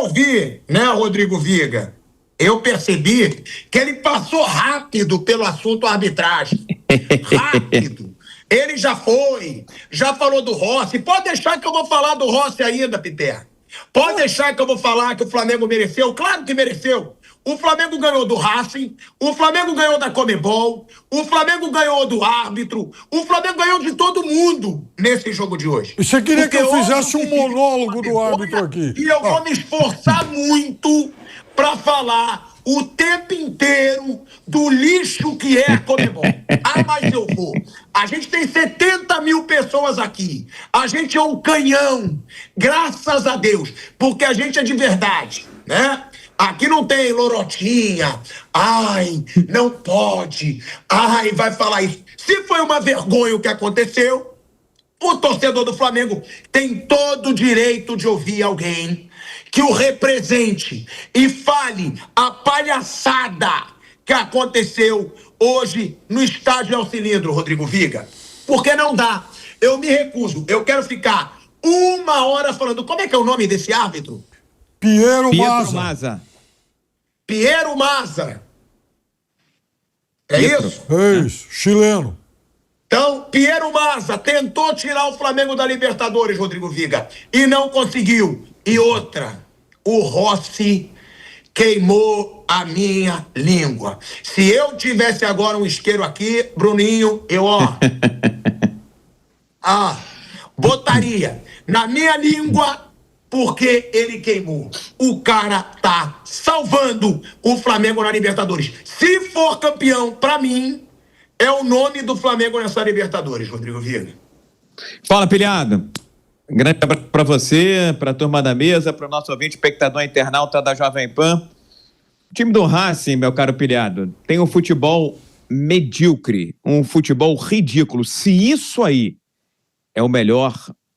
eu vi, né, Rodrigo Viga, eu percebi que ele passou rápido pelo assunto arbitragem. Rápido. Ele já falou do Rossi. Pode deixar que eu vou falar do Rossi ainda, Peter. Pode deixar que eu vou falar que o Flamengo mereceu. Claro que mereceu. O Flamengo ganhou do Racing, o Flamengo ganhou da Conmebol, o Flamengo ganhou do árbitro, o Flamengo ganhou de todo mundo nesse jogo de hoje. E você queria que eu fizesse um monólogo do árbitro aqui? E eu vou me esforçar muito para falar o tempo inteiro do lixo que é a Conmebol. Ah, mas eu vou. A gente tem 70 mil pessoas aqui. A gente é um canhão, graças a Deus, porque a gente é de verdade, né? Aqui não tem lorotinha. Ai, não pode. Ai, vai falar isso. Se foi uma vergonha o que aconteceu, o torcedor do Flamengo tem todo o direito de ouvir alguém que o represente e fale a palhaçada que aconteceu hoje no estádio El Cilindro, Rodrigo Viga. Porque não dá. Eu me recuso. Eu quero ficar 1 hora falando. Como é que é o nome desse árbitro? Piero Mazza. Piero Mazza. É isso? É isso, chileno. Então, Piero Mazza tentou tirar o Flamengo da Libertadores, Rodrigo Viga, e não conseguiu. E outra, o Rossi queimou a minha língua. Se eu tivesse agora um isqueiro aqui, Bruninho, eu, botaria na minha língua, porque ele queimou. O cara tá salvando o Flamengo na Libertadores. Se for campeão, pra mim, é o nome do Flamengo nessa Libertadores, Rodrigo Viga. Fala, Pilhado. Grande abraço pra você, pra turma da mesa, pro nosso ouvinte, espectador internauta da Jovem Pan. O time do Racing, meu caro Pilhado, tem um futebol medíocre, um futebol ridículo. Se isso aí é o melhor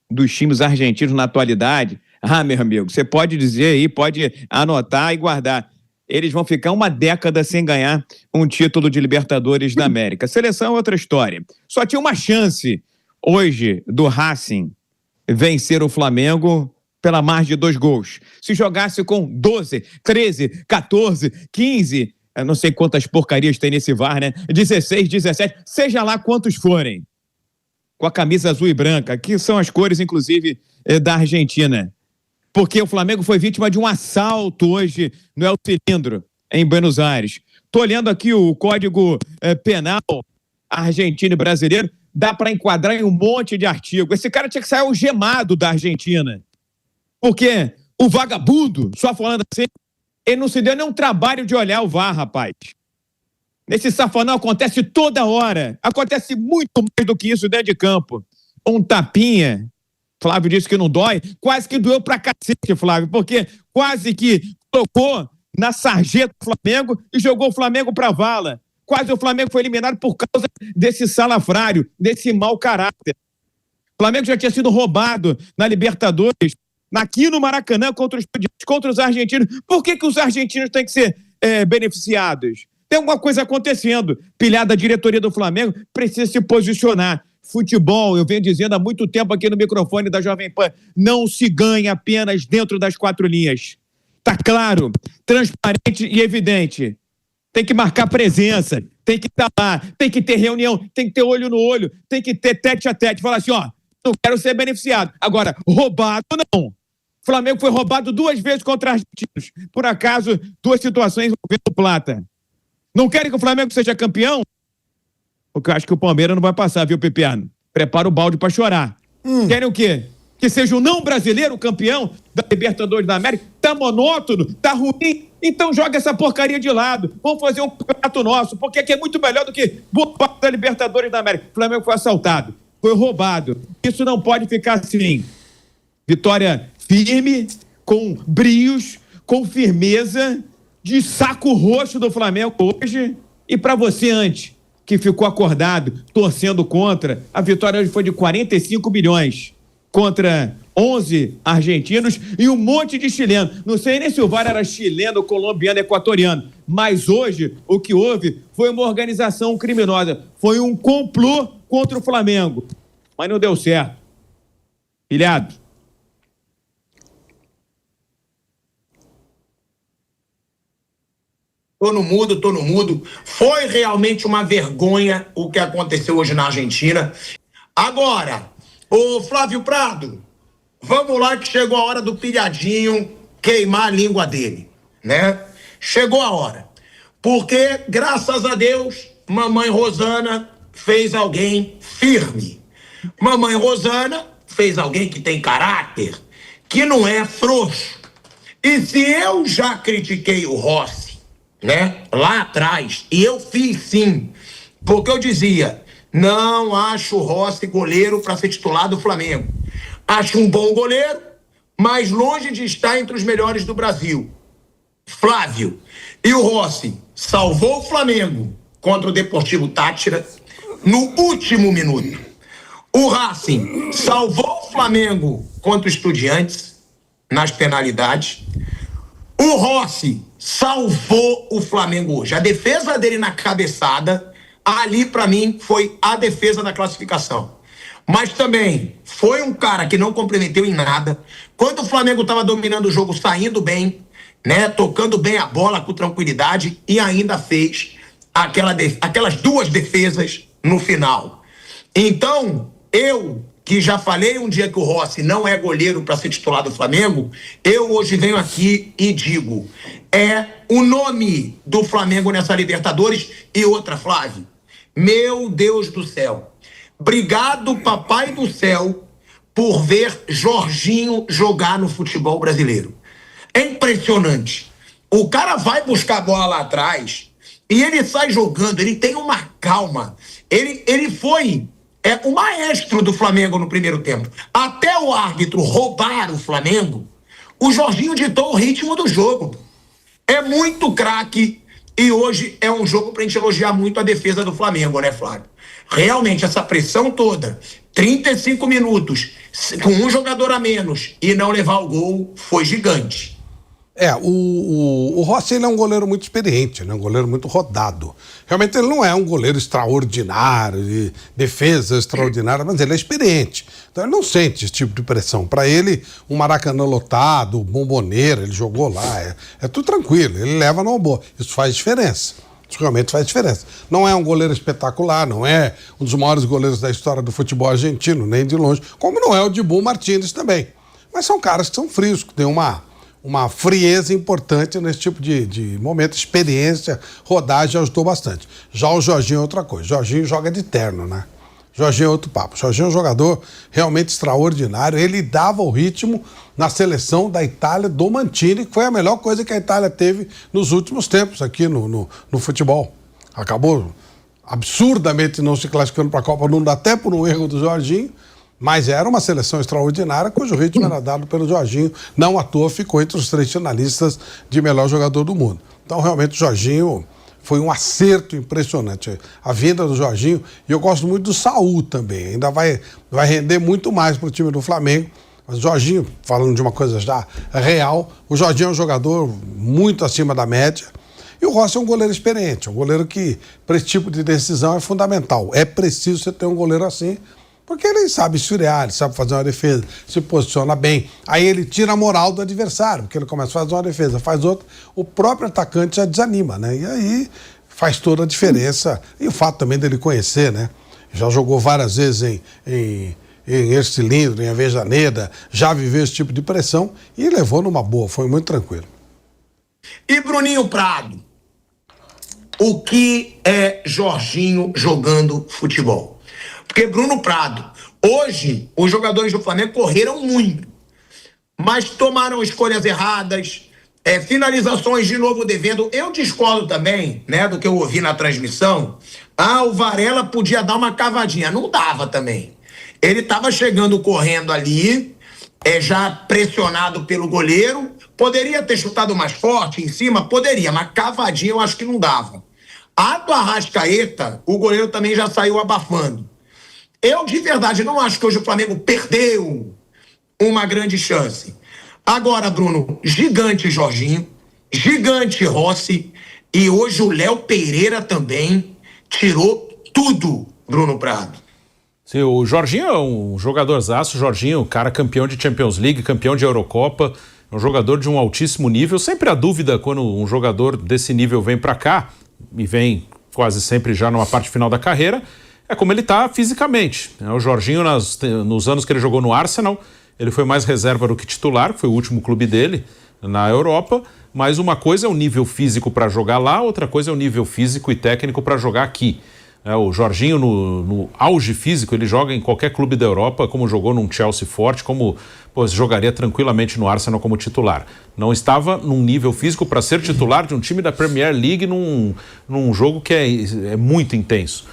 dos times argentinos na atualidade, meu amigo, você pode dizer aí, pode anotar e guardar. Eles vão ficar 1 década sem ganhar um título de Libertadores da América. Seleção é outra história. Só tinha uma chance hoje do Racing vencer o Flamengo pela margem de 2 gols. Se jogasse com 12, 13, 14, 15, eu não sei quantas porcarias tem nesse VAR, né? 16, 17, seja lá quantos forem. Com a camisa azul e branca, que são as cores, inclusive, da Argentina. Porque o Flamengo foi vítima de um assalto hoje no El Cilindro, em Buenos Aires. Estou olhando aqui o Código Penal argentino e brasileiro, dá para enquadrar em um monte de artigo. Esse cara tinha que sair algemado da Argentina. Porque o vagabundo, só falando assim, ele não se deu nenhum trabalho de olhar o VAR, rapaz. Nesse safanão acontece toda hora. Acontece muito mais do que isso dentro de campo. Um tapinha... Flávio disse que não dói, quase que doeu pra cacete, Flávio, porque quase que colocou na sarjeta do Flamengo e jogou o Flamengo pra vala. Quase o Flamengo foi eliminado por causa desse salafrário, desse mau caráter. O Flamengo já tinha sido roubado na Libertadores, aqui no Maracanã, contra os argentinos. Por que os argentinos têm que ser beneficiados? Tem alguma coisa acontecendo. Pilhada, a diretoria do Flamengo precisa se posicionar. Futebol, eu venho dizendo há muito tempo aqui no microfone da Jovem Pan, não se ganha apenas dentro das 4 linhas. Tá claro, transparente e evidente. Tem que marcar presença, tem que estar lá, tem que ter reunião, tem que ter olho no olho, tem que ter tete a tete. Falar assim, não quero ser beneficiado. Agora, roubado não. O Flamengo foi roubado 2 vezes contra argentinos. Por acaso, 2 situações envolvendo plata. Não querem que o Flamengo seja campeão? Porque eu acho que o Palmeiras não vai passar, viu, Pepiano? Prepara o balde pra chorar. Querem o quê? Que seja o não brasileiro campeão da Libertadores da América? Tá monótono? Tá ruim? Então joga essa porcaria de lado. Vamos fazer um campeonato nosso, porque aqui é muito melhor do que boa parte da Libertadores da América. O Flamengo foi assaltado, foi roubado. Isso não pode ficar assim. Vitória firme, com brios, com firmeza, de saco roxo do Flamengo hoje. E pra você antes, que ficou acordado, torcendo contra, a vitória hoje foi de 45 milhões contra 11 argentinos e um monte de chilenos. Não sei nem se o VAR era chileno, colombiano, equatoriano, mas hoje o que houve foi uma organização criminosa, foi um complô contra o Flamengo, mas não deu certo. Pilhado. Tô no mudo, tô no mudo. Foi realmente uma vergonha o que aconteceu hoje na Argentina. Agora, ô Flávio Prado, vamos lá que chegou a hora do pilhadinho queimar a língua dele, né? Chegou a hora. Porque, graças a Deus, mamãe Rosana fez alguém firme. Mamãe Rosana fez alguém que tem caráter, que não é frouxo. E se eu já critiquei o Rossi, né, lá atrás, e eu fiz sim, porque eu dizia, não acho o Rossi goleiro para ser titular do Flamengo. Acho um bom goleiro, mas longe de estar entre os melhores do Brasil. Flávio, e o Rossi salvou o Flamengo contra o Deportivo Táchira no último minuto. O Racing salvou o Flamengo contra o Estudiantes nas penalidades. O Rossi salvou o Flamengo hoje. A defesa dele na cabeçada, ali para mim foi a defesa da classificação. Mas também foi um cara que não comprometeu em nada. Quando o Flamengo estava dominando o jogo, saindo bem, né, tocando bem a bola com tranquilidade, e ainda fez aquelas duas defesas no final. Então, eu que já falei um dia que o Rossi não é goleiro para ser titular do Flamengo, eu hoje venho aqui e digo, é o nome do Flamengo nessa Libertadores. E outra, Flávio, meu Deus do céu, obrigado, papai do céu, por ver Jorginho jogar no futebol brasileiro. É impressionante. O cara vai buscar a bola lá atrás e ele sai jogando, ele tem uma calma. Ele foi o maestro do Flamengo no primeiro tempo. Até o árbitro roubar o Flamengo, o Jorginho ditou o ritmo do jogo. É muito craque e hoje é um jogo pra gente elogiar muito a defesa do Flamengo, né, Flávio? Realmente, essa pressão toda, 35 minutos, com um jogador a menos e não levar o gol, foi gigante. O Rossi, ele é um goleiro muito experiente, né? Um goleiro muito rodado. Realmente ele não é um goleiro extraordinário, de defesa extraordinária, mas ele é experiente. Então ele não sente esse tipo de pressão. Para ele, um Maracanã lotado, Bomboneira, ele jogou lá, é tudo tranquilo, ele leva numa boa. Isso faz diferença. Isso realmente faz diferença. Não é um goleiro espetacular, não é um dos maiores goleiros da história do futebol argentino, nem de longe, como não é o Dibu Martínez também. Mas são caras que são frios, que têm uma frieza importante nesse tipo de momento, experiência, rodagem ajudou bastante. Já o Jorginho é outra coisa. Jorginho joga de terno, né? Jorginho é outro papo. Jorginho é um jogador realmente extraordinário. Ele dava o ritmo na seleção da Itália do Mantini, que foi a melhor coisa que a Itália teve nos últimos tempos aqui no futebol. Acabou absurdamente não se classificando para a Copa do Mundo, até por um erro do Jorginho. Mas era uma seleção extraordinária, cujo ritmo era dado pelo Jorginho. Não à toa ficou entre os 3 finalistas de melhor jogador do mundo. Então, realmente, o Jorginho foi um acerto impressionante. A vinda do Jorginho, e eu gosto muito do Saúl também. Ainda vai render muito mais para o time do Flamengo. Mas o Jorginho, falando de uma coisa já real, o Jorginho é um jogador muito acima da média. E o Rossi é um goleiro experiente, um goleiro que, para esse tipo de decisão, é fundamental. É preciso você ter um goleiro assim, porque ele sabe esfriar, ele sabe fazer uma defesa, se posiciona bem. Aí ele tira a moral do adversário, porque ele começa a fazer uma defesa, faz outra, o próprio atacante já desanima, né? E aí faz toda a diferença. E o fato também dele conhecer, né? Já jogou várias vezes em Ercilindro, em Avejaneda, já viveu esse tipo de pressão e levou numa boa, foi muito tranquilo. E Bruninho Prado, o que é Jorginho jogando futebol? Porque Bruno Prado, hoje os jogadores do Flamengo correram muito, mas tomaram escolhas erradas, finalizações de novo devendo. Eu discordo também, né, do que eu ouvi na transmissão. O Varela podia dar uma cavadinha, não dava também. Ele estava chegando correndo ali, já pressionado pelo goleiro, poderia ter chutado mais forte em cima, poderia, mas cavadinha eu acho que não dava. A do Arrascaeta, o goleiro também já saiu abafando. Eu, de verdade, não acho que hoje o Flamengo perdeu uma grande chance. Agora, Bruno, gigante Jorginho, gigante Rossi, e hoje o Léo Pereira também tirou tudo, Bruno Prado. Sim, o Jorginho é um jogadorzaço, Jorginho, cara campeão de Champions League, campeão de Eurocopa, É um jogador de um altíssimo nível. Sempre a dúvida quando um jogador desse nível vem para cá, e vem quase sempre já numa parte final da carreira, é como ele está fisicamente. O Jorginho, nos anos que ele jogou no Arsenal, ele foi mais reserva do que titular, que foi o último clube dele na Europa, mas uma coisa é o nível físico para jogar lá, outra coisa é o nível físico e técnico para jogar aqui. O Jorginho, no auge físico, ele joga em qualquer clube da Europa, como jogou num Chelsea forte, como jogaria tranquilamente no Arsenal como titular. Não estava num nível físico para ser titular de um time da Premier League num jogo que é muito intenso.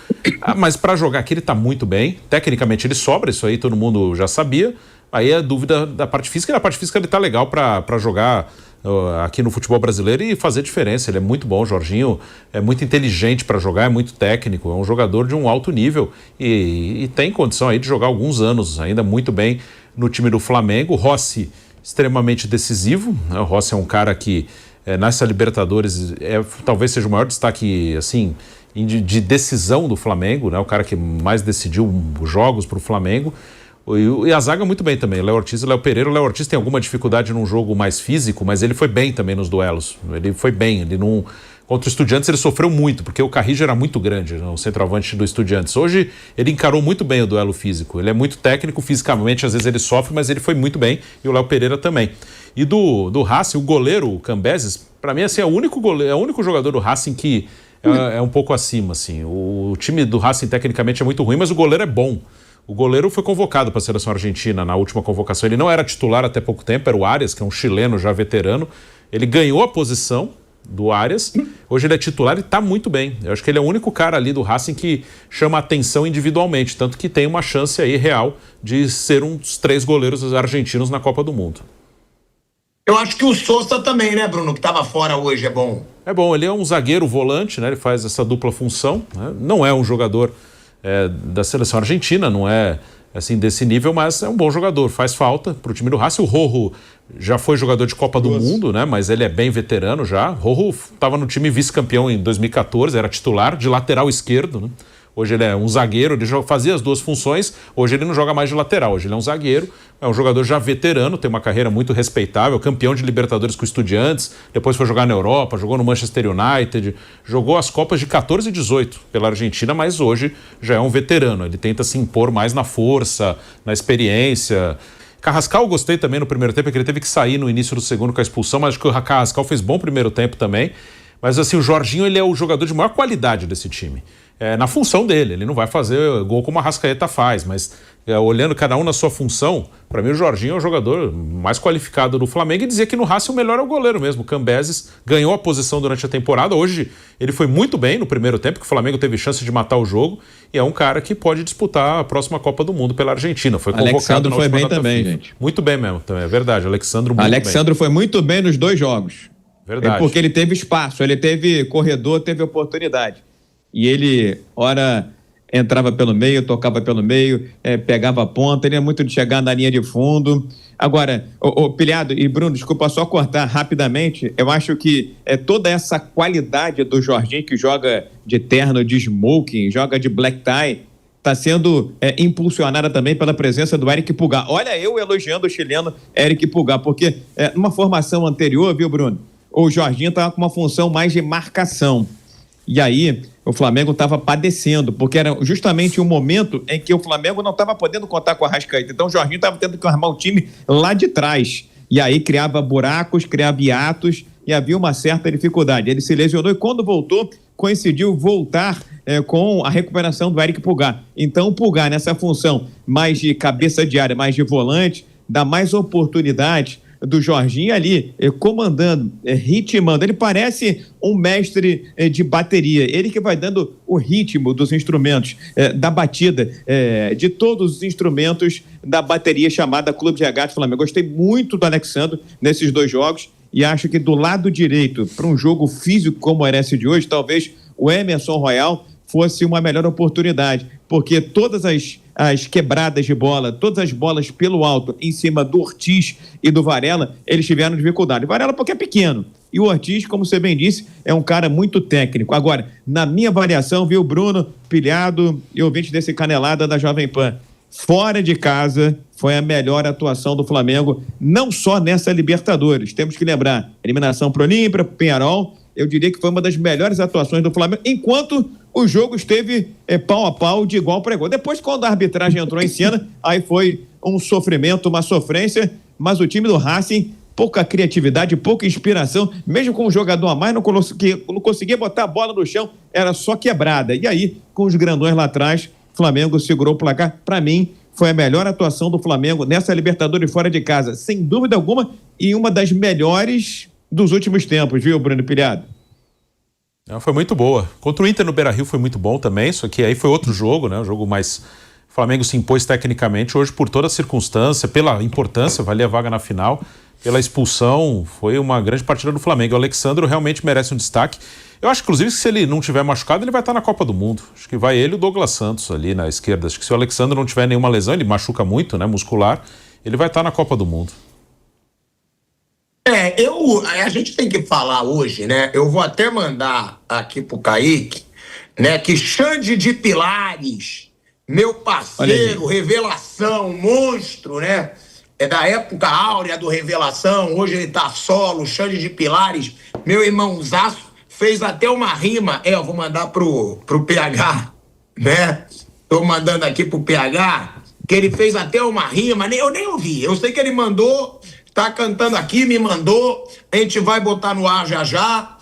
Mas para jogar aqui ele está muito bem, tecnicamente ele sobra, isso aí todo mundo já sabia. Aí a dúvida da parte física, e na parte física ele está legal para jogar aqui no futebol brasileiro e fazer diferença. Ele é muito bom, o Jorginho é muito inteligente para jogar, é muito técnico, é um jogador de um alto nível e tem condição aí de jogar alguns anos ainda muito bem no time do Flamengo. O Rossi, extremamente decisivo, né? O Rossi é um cara que nessa Libertadores talvez seja o maior destaque assim de decisão do Flamengo, né? O cara que mais decidiu os jogos para o Flamengo. E a zaga muito bem também, Léo Ortiz e Léo Pereira. O Léo Ortiz tem alguma dificuldade num jogo mais físico, mas ele foi bem também nos duelos. Ele foi bem, contra o Estudiantes ele sofreu muito, porque o Carrillo era muito grande, o centroavante do Estudiantes. Hoje ele encarou muito bem o duelo físico, ele é muito técnico fisicamente, às vezes ele sofre, mas ele foi muito bem, e o Léo Pereira também. E do Racing, o goleiro, o Cambeses, para mim assim, é o único jogador do Racing que é um pouco acima. Assim. O time do Racing tecnicamente é muito ruim, mas o goleiro é bom. O goleiro foi convocado para a seleção argentina na última convocação. Ele não era titular até pouco tempo, era o Arias, que é um chileno já veterano. Ele ganhou a posição do Arias. Hoje ele é titular e está muito bem. Eu acho que ele é o único cara ali do Racing que chama atenção individualmente, tanto que tem uma chance aí real de ser um dos 3 goleiros argentinos na Copa do Mundo. Eu acho que o Sousa também, né, Bruno, que estava fora hoje, é bom. É bom, ele é um zagueiro volante, né? Ele faz essa dupla função, né? Não é um jogador da seleção argentina, não é assim desse nível, mas é um bom jogador, faz falta para o time do Racing. O Rojo já foi jogador de Copa do Mundo, né? Mas ele é bem veterano já. Rojo estava no time vice-campeão em 2014, era titular de lateral esquerdo, né? Hoje ele é um zagueiro, ele fazia as duas funções, hoje ele não joga mais de lateral, hoje ele é um zagueiro, é um jogador já veterano, tem uma carreira muito respeitável, campeão de Libertadores com o Estudiantes, depois foi jogar na Europa, jogou no Manchester United, jogou as Copas de 14 e 18 pela Argentina, mas hoje já é um veterano, ele tenta se impor mais na força, na experiência. Carrascal eu gostei também no primeiro tempo, porque ele teve que sair no início do segundo com a expulsão, mas acho que o Carrascal fez bom primeiro tempo também. Mas assim, o Jorginho ele é o jogador de maior qualidade desse time. Na função dele, ele não vai fazer gol como a Arrascaeta faz, mas olhando cada um na sua função, para mim o Jorginho é o jogador mais qualificado do Flamengo, e dizia que no Racing o melhor é o goleiro mesmo. O Cambeses ganhou a posição durante a temporada, hoje ele foi muito bem no primeiro tempo, que o Flamengo teve chance de matar o jogo, e é um cara que pode disputar a próxima Copa do Mundo pela Argentina. Foi convocado Alexandro foi bem também, gente. Muito bem mesmo, também, é verdade. Alexandro foi muito bem nos 2 jogos. Verdade. Porque ele teve espaço, ele teve corredor, teve oportunidade. E ele, ora, entrava pelo meio, tocava pelo meio, pegava a ponta, ele é muito de chegar na linha de fundo. Agora, Pilhado e Bruno, desculpa só cortar rapidamente, eu acho que toda essa qualidade do Jorginho, que joga de terno, de smoking, joga de black tie, está sendo impulsionada também pela presença do Eric Pulgar. Olha, eu elogiando o chileno Eric Pulgar, porque numa formação anterior, viu, Bruno, o Jorginho estava com uma função mais de marcação. E aí, o Flamengo estava padecendo, porque era justamente um momento em que o Flamengo não estava podendo contar com a Arrascaeta. Então, o Jorginho estava tendo que armar o time lá de trás. E aí, criava buracos, criava hiatos, e havia uma certa dificuldade. Ele se lesionou e, quando voltou, coincidiu voltar com a recuperação do Eric Pulgar. Então, o Pulgar, nessa função mais de cabeça de área, mais de volante, dá mais oportunidade do Jorginho ali, comandando, ritmando. Ele parece um mestre de bateria. Ele que vai dando o ritmo dos instrumentos, da batida, de todos os instrumentos da bateria chamada Clube de Regatas Flamengo. Gostei muito do Alexandro nesses 2 jogos e acho que do lado direito, para um jogo físico como era esse de hoje, talvez o Emerson Royal fosse uma melhor oportunidade, porque todas as quebradas de bola, todas as bolas pelo alto em cima do Ortiz e do Varela, eles tiveram dificuldade. O Varela porque é pequeno, e o Ortiz, como você bem disse, é um cara muito técnico. Agora, na minha avaliação, viu, Bruno, Pilhado e ouvinte desse Canelada da Jovem Pan, fora de casa, foi a melhor atuação do Flamengo, não só nessa Libertadores. Temos que lembrar, eliminação pro Olímpia, pro Peñarol, eu diria que foi uma das melhores atuações do Flamengo, enquanto o jogo esteve pau a pau, de igual para igual. Depois, quando a arbitragem entrou em cena, aí foi um sofrimento, uma sofrência, mas o time do Racing, pouca criatividade, pouca inspiração, mesmo com um jogador a mais, não conseguia botar a bola no chão, era só quebrada. E aí, com os grandões lá atrás, o Flamengo segurou o placar. Para mim, foi a melhor atuação do Flamengo nessa Libertadores fora de casa, sem dúvida alguma, e uma das melhores dos últimos tempos, viu, Bruno Pilhado? Foi muito boa. Contra o Inter no Beira-Rio foi muito bom também, só que aí foi outro jogo, né? Um jogo mais... O Flamengo se impôs tecnicamente, hoje por toda a circunstância, pela importância, valia a vaga na final, pela expulsão, foi uma grande partida do Flamengo. O Alexandro realmente merece um destaque. Eu acho, inclusive, que se ele não tiver machucado, ele vai estar na Copa do Mundo. Acho que vai ele e o Douglas Santos ali na esquerda. Acho que se o Alexandro não tiver nenhuma lesão, ele machuca muito, né, muscular, ele vai estar na Copa do Mundo. A gente tem que falar hoje, né? Eu vou até mandar aqui pro Kaique, né? Que Xande de Pilares, meu parceiro, revelação, monstro, né? É da época áurea do Revelação, hoje ele tá solo, Xande de Pilares, meu irmãozaço, fez até uma rima, eu vou mandar pro PH, né? Tô mandando aqui pro PH, que ele fez até uma rima, eu nem ouvi, eu sei que ele mandou, tá cantando aqui, me mandou, a gente vai botar no ar já já,